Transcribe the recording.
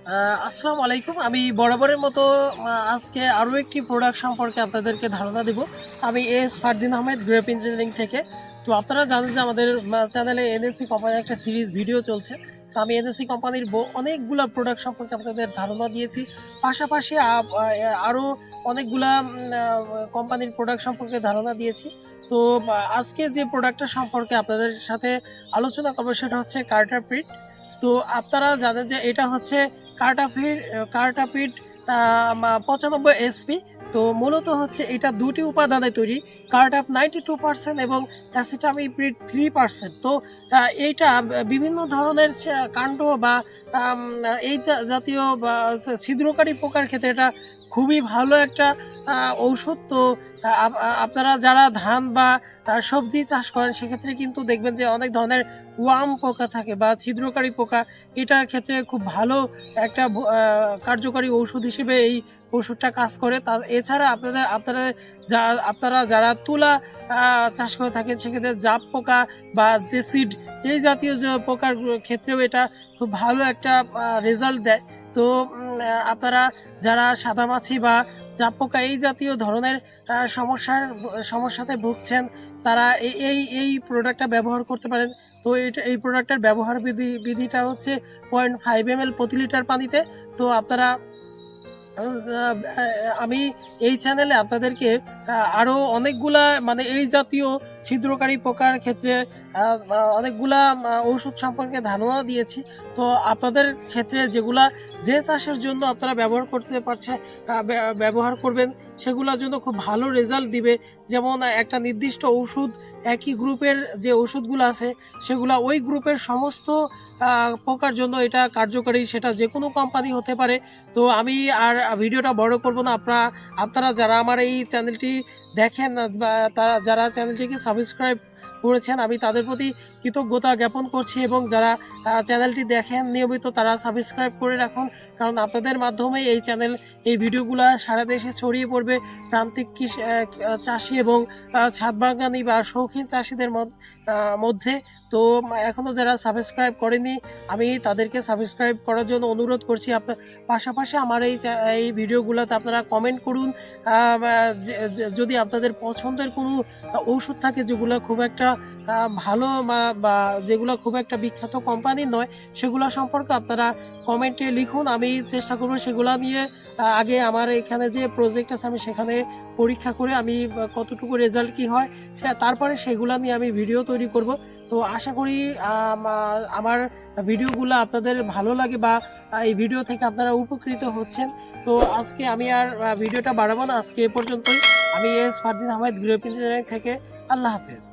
আসসালামু আলাইকুম। আমি বরাবরের মতো আজকে আরও একটি প্রোডাক্ট সম্পর্কে আপনাদেরকে ধারণা দেব। আমি S Fardin Ahmed grape engineering থেকে। তো আপনারা জানেন যে আমাদের চ্যানেলে এনএসসি কোম্পানির একটা সিরিজ ভিডিও চলছে। তো আমি এনএসসি কোম্পানির অনেকগুলা প্রোডাক্ট সম্পর্কে আপনাদের ধারণা দিয়েছি। পাশাপাশি আরও অনেকগুলা কোম্পানির প্রোডাক্ট সম্পর্কে ধারণা দিয়েছি। তো আজকে যে প্রোডাক্টটা সম্পর্কে আপনাদের সাথে আলোচনা করবো সেটা হচ্ছে কার্টারপিট। তো আপনারা জানেন যে এটা হচ্ছে কার্টাপিট 95 এসপি। তো মূলত হচ্ছে এটা দুটি উপাদানে তৈরি, কার্টাপ 92% এবং অ্যাসিটামিপ্রিড 3%। তো এইটা বিভিন্ন ধরনের কাণ্ড বা এই জাতীয় ছিদ্রকারী পোকার ক্ষেত্রে এটা খুবই ভালো একটা ঔষধ। তো আপনারা যারা ধান বা সবজি চাষ করেন সেক্ষেত্রে কিন্তু দেখবেন যে অনেক ধরনের ওয়ার্ম পোকা থাকে বা ছিদ্রকারী পোকা, এটার ক্ষেত্রে খুব ভালো একটা কার্যকরী ওষুধ হিসেবে এই ওষুধটা কাজ করে। এছাড়া আপনারা যারা তুলা চাষ করে থাকেন সেক্ষেত্রে জাপ পোকা বা জেসিড এই জাতীয় যে পোকার ক্ষেত্রেও এটা খুব ভালো একটা রেজাল্ট দেয়। তো আপনারা যারা সাদামাছি বা জাপ পোকা এই জাতীয় ধরনের সমস্যাতে ভুগছেন তারা এই প্রোডাক্টটা ব্যবহার করতে পারেন। তো এই প্রোডাক্টের ব্যবহার বিধিটা হচ্ছে 0.5 ml প্রতি লিটার পানিতে। তো আপনারা আমি এই চ্যানেলে আপনাদেরকে আরও অনেকগুলা এই জাতীয় ছিদ্রকারী পোকার ক্ষেত্রে অনেকগুলা ঔষধ সম্পর্কে ধারণা দিয়েছি। তো আপনাদের ক্ষেত্রে যে চাষের জন্য আপনারা ব্যবহার করবেন সেগুলোর জন্য খুব ভালো রেজাল্ট দিবে। যেমন একটা নির্দিষ্ট ওষুধ, একই গ্রুপের যে ওষুধগুলো আছে সেগুলো ওই গ্রুপের সমস্ত পোকার জন্য এটা কার্যকরী, সেটা যে কোনো কোম্পানি হতে পারে। তো আমি আর ভিডিওটা বড় করব না। আপনারা যারা আমার এই চ্যানেলটি দেখেন বা যারা চ্যানেলটিকে সাবস্ক্রাইব করেছেন আমি তাদের প্রতি কৃতজ্ঞতা জ্ঞাপন করছি, এবং যারা চ্যানেলটি দেখেন নিয়মিত তারা সাবস্ক্রাইব করে রাখুন, কারণ আপনাদের মাধ্যমে এই ভিডিওগুলো সারা দেশে ছড়িয়ে পড়বে প্রান্তিক চাষি এবং ছাদ বাগানি বা শৌখিন চাষিদের মধ্যে। তো এখনও যারা সাবস্ক্রাইব করেনি আমি তাদেরকে সাবস্ক্রাইব করার জন্য অনুরোধ করছি। পাশাপাশি আমার এই ভিডিওগুলোতে আপনারা কমেন্ট করুন। যদি আপনাদের পছন্দের কোনো ঔষধ থাকে যেগুলো খুব একটা ভালো বা যেগুলো খুব একটা বিখ্যাত কোম্পানি নয় সেগুলো সম্পর্কে আপনারা কমেন্টে লিখুন। আমি চেষ্টা করব সেগুলো নিয়ে আগে আমার এখানে যে প্রজেক্ট আছে আমি সেখানে পরীক্ষা করে আমি কতটুকু রেজাল্ট কি হয় তারপরে সেগুলো নিয়ে আমি ভিডিও তৈরি করব। তো আশা করি আমার ভিডিওগুলো আপনাদের ভালো লাগে বা এই ভিডিও থেকে আপনারা উপকৃত হচ্ছেন। তো আজকে আমি আর ভিডিওটা বাড়াবো না, আজকে এ পর্যন্তই। আমি S Fardin Ahmed grape engineering থেকে। আল্লাহ হাফেজ।